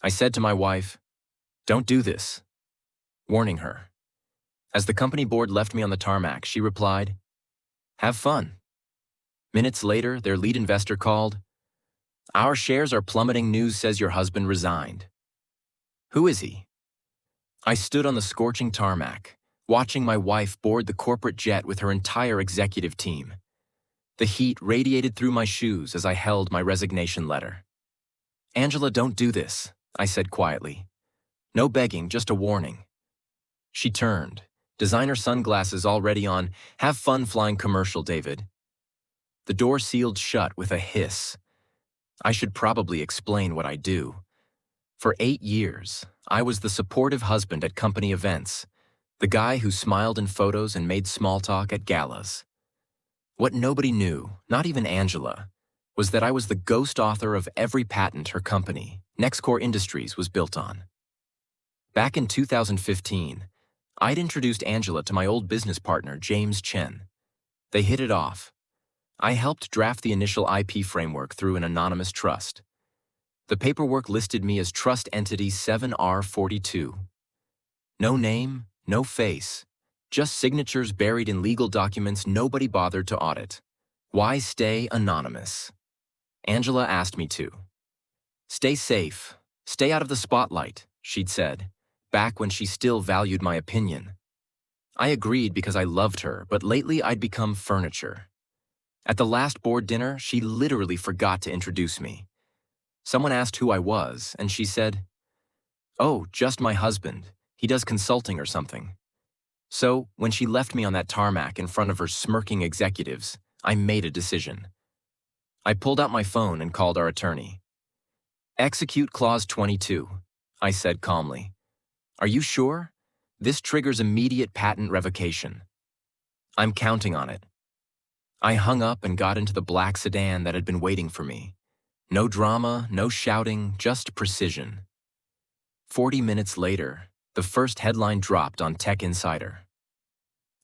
I said to my wife, "Don't do this," warning her. As the company board left me on the tarmac, she replied, "Have fun." Minutes later, their lead investor called. "Our shares are plummeting. News says your husband resigned." Who is he? I stood on the scorching tarmac, watching my wife board the corporate jet with her entire executive team. The heat radiated through my shoes as I held my resignation letter. "Angela, don't do this," I said quietly. "No begging, just a warning." She turned, designer sunglasses already on. "Have fun flying commercial, David." The door sealed shut with a hiss. I should probably explain what I do. For 8 years, I was the supportive husband at company events, the guy who smiled in photos and made small talk at galas. What nobody knew, not even Angela, was that I was the ghost author of every patent her company, Nextcore Industries, was built on. Back in 2015, I'd introduced Angela to my old business partner, James Chen. They hit it off. I helped draft the initial IP framework through an anonymous trust. The paperwork listed me as Trust Entity 7R42. No name, no face, just signatures buried in legal documents nobody bothered to audit. Why stay anonymous? Angela asked me to. "Stay safe, stay out of the spotlight," she'd said, back when she still valued my opinion. I agreed because I loved her, but lately I'd become furniture. At the last board dinner, she literally forgot to introduce me. Someone asked who I was, and she said, "Oh, just my husband. He does consulting or something." So, when she left me on that tarmac in front of her smirking executives, I made a decision. I pulled out my phone and called our attorney. "Execute Clause 22, I said calmly. "Are you sure? This triggers immediate patent revocation." "I'm counting on it." I hung up and got into the black sedan that had been waiting for me. No drama, no shouting, just precision. 40 minutes later, the first headline dropped on Tech Insider.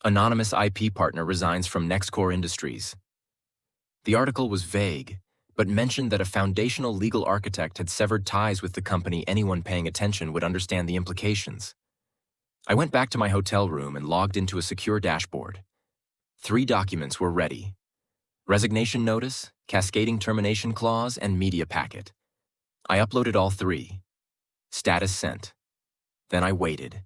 Anonymous IP partner resigns from Nextcore Industries. The article was vague, but mentioned that a foundational legal architect had severed ties with the company. Anyone paying attention would understand the implications. I went back to my hotel room and logged into a secure dashboard. 3 documents were ready: resignation notice, cascading termination clause, and media packet. I uploaded all 3. Status sent. Then I waited.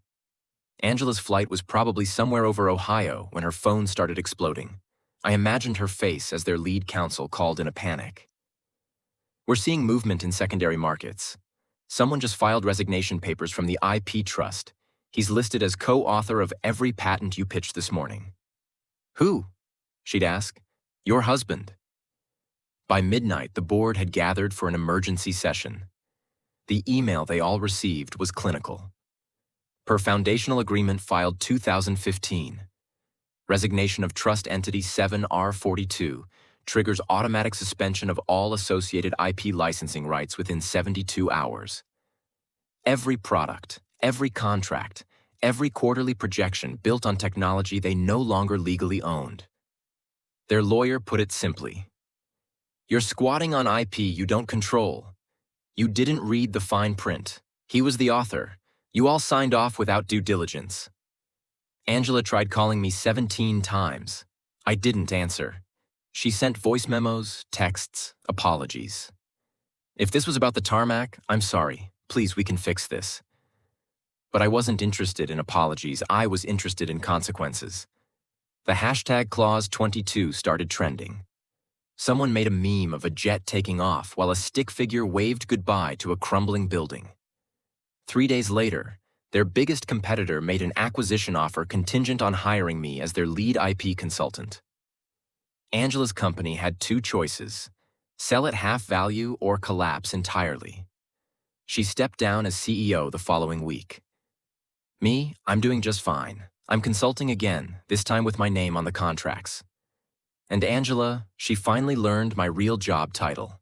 Angela's flight was probably somewhere over Ohio when her phone started exploding. I imagined her face as their lead counsel called in a panic. "We're seeing movement in secondary markets. Someone just filed resignation papers from the IP Trust. He's listed as co-author of every patent you pitched this morning." "Who?" she'd ask. "Your husband." By midnight, the board had gathered for an emergency session. The email they all received was clinical. Per foundational agreement filed 2015, resignation of Trust Entity 7R42 triggers automatic suspension of all associated IP licensing rights within 72 hours. Every product, every contract, every quarterly projection built on technology they no longer legally owned. Their lawyer put it simply: "You're squatting on IP you don't control. You didn't read the fine print. He was the author. You all signed off without due diligence." Angela tried calling me 17 times. I didn't answer. She sent voice memos, texts, apologies. "If this was about the tarmac, I'm sorry. Please, we can fix this." But I wasn't interested in apologies. I was interested in consequences. The hashtag Clause 22 started trending. Someone made a meme of a jet taking off while a stick figure waved goodbye to a crumbling building. 3 days later, their biggest competitor made an acquisition offer contingent on hiring me as their lead IP consultant. Angela's company had 2 choices: sell at half value or collapse entirely. She stepped down as CEO the following week. Me, I'm doing just fine. I'm consulting again, this time with my name on the contracts. And Angela, she finally learned my real job title: